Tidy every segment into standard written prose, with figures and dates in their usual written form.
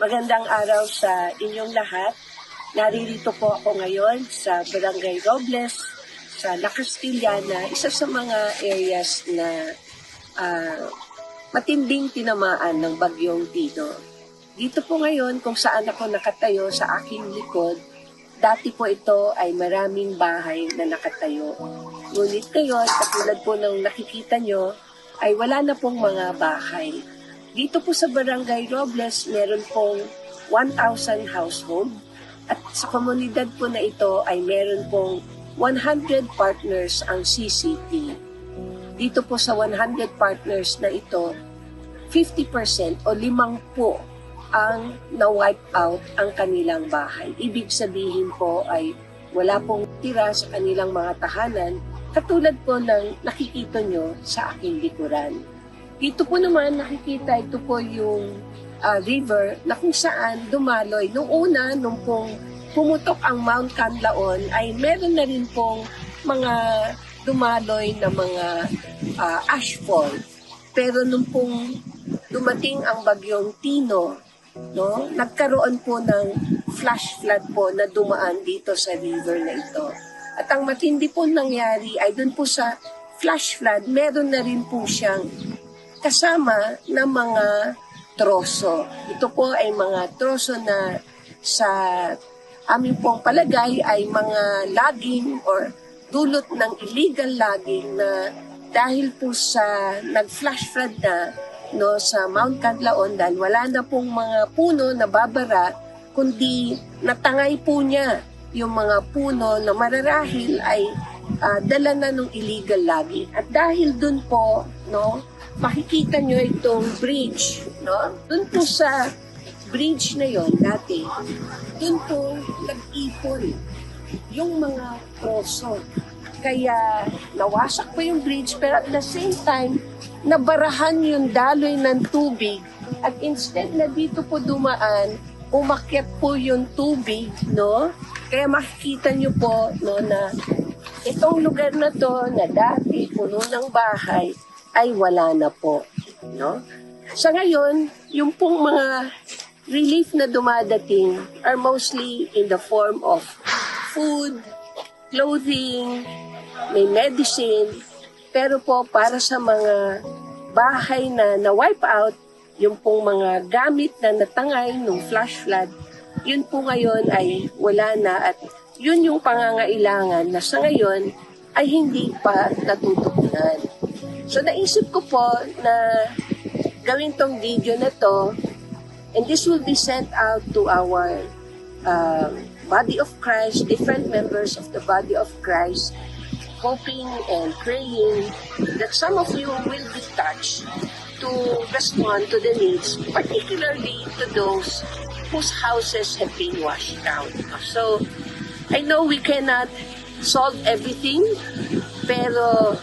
Magandang araw sa inyong lahat. Naririto po ako ngayon sa Barangay Robles, sa La Castillana, isa sa mga areas na matinding tinamaan ng bagyong Tino. Dito po ngayon kung saan ako nakatayo sa aking likod, dati po ito ay maraming bahay na nakatayo. Ngunit ngayon, katulad po ng nakikita nyo, ay wala na pong mga bahay. Dito po sa Barangay Robles, meron pong 1,000 household at sa komunidad po na ito ay meron pong 100 partners ang CCT. Dito po sa 100 partners na ito, 50% o 50 ang na-wipe out ang kanilang bahay. Ibig sabihin po ay wala pong tira sa kanilang mga tahanan, katulad po ng nakikita nyo sa aking likuran. Dito po naman nakikita, ito po yung river na kung saan dumaloy. Nung una, nung pong pumutok ang Mount Canlaon, ay meron na rin pong mga dumaloy na mga ashfall. Pero nung pong dumating ang bagyong Tino, no, nagkaroon po ng flash flood po na dumaan dito sa river na ito. At ang matindi po nangyari ay dun po sa flash flood, meron na rin po siyang kasama na mga troso. Ito po ay mga troso na sa aming pong palagay ay mga logging or dulot ng illegal logging na dahil po sa nag-flash flood na no, sa Mount Canlaon dahil wala na pong mga puno na babara, kundi natangay po niya yung mga puno na mararahil ay dala na ng illegal logging. At dahil dun po, no, makikita nyo itong bridge, no? Doon po sa bridge na yon dati, doon po nag-ipon yung mga troso. Kaya nawasak po yung bridge, pero at the same time, nabarahan yung daloy ng tubig. At instead na dito po dumaan, umakyat po yung tubig, no? Kaya makikita nyo po, no, na itong lugar na to, na dati puno ng bahay, ay wala na po, no? Sa ngayon, yung pong mga relief na dumadating are mostly in the form of food, clothing, may medicine, pero po para sa mga bahay na na-wipe out, yung pong mga gamit na natangay nung flash flood, yun po ngayon ay wala na at yun yung pangangailangan na sa ngayon ay hindi pa natutugunan. So naisip ko po na gawin tong video na to, and this will be sent out to our body of Christ, different members of the body of Christ, hoping and praying that some of you will be touched to respond to the needs, particularly to those whose houses have been washed out. So I know we cannot solve everything, pero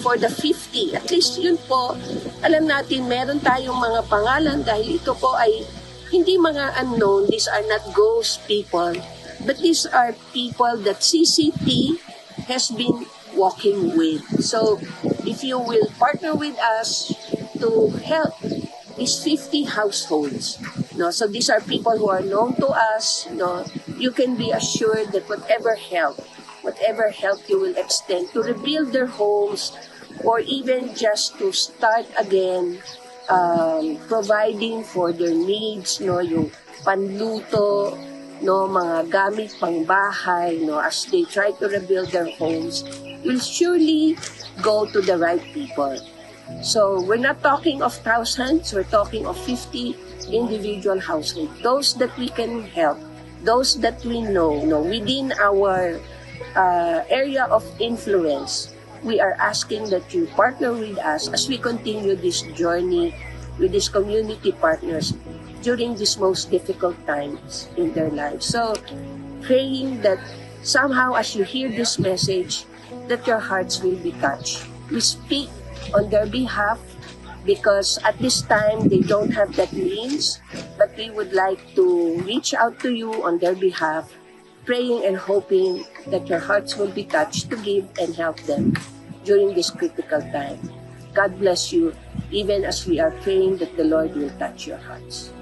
for the 50, at least yun po, alam natin meron tayong mga pangalan dahil ito po ay hindi mga unknown, these are not ghost people, but these are people that CCT has been walking with. So if you will partner with us to help these 50 households, no, so these are people who are known to us, no, you can be assured that whatever help you will extend to rebuild their homes, or even just to start again providing for their needs, no, yung panluto, no, mga gamit pangbahay, no, as they try to rebuild their homes, will surely go to the right people. So we're not talking of thousands, we're talking of 50 individual households, those that we can help, those that we know, no, within our area of influence. We are asking that you partner with us as we continue this journey with these community partners during these most difficult times in their lives. So, praying that somehow as you hear this message, that your hearts will be touched. We speak on their behalf because at this time they don't have that means, but we would like to reach out to you on their behalf, praying and hoping that your hearts will be touched to give and help them during this critical time. God bless you, even as we are praying that the Lord will touch your hearts.